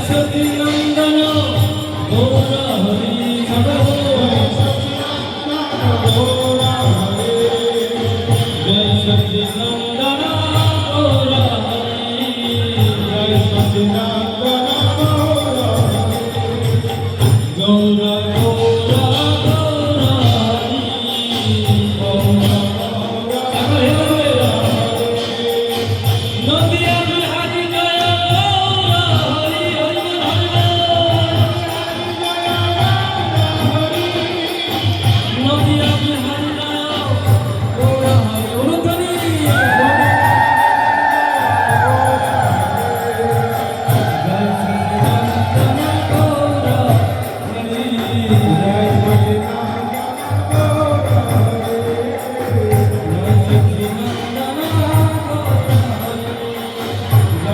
Sachinandan Gour Hari Joy Sachinandan Gour Hari Joy Sachinandan Gour Gour Gour Hari Nadia Bihari Joy Gour Hari Hari Nadia Bihari Joy Gour Hari অনুধ্বনি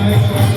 Thank you.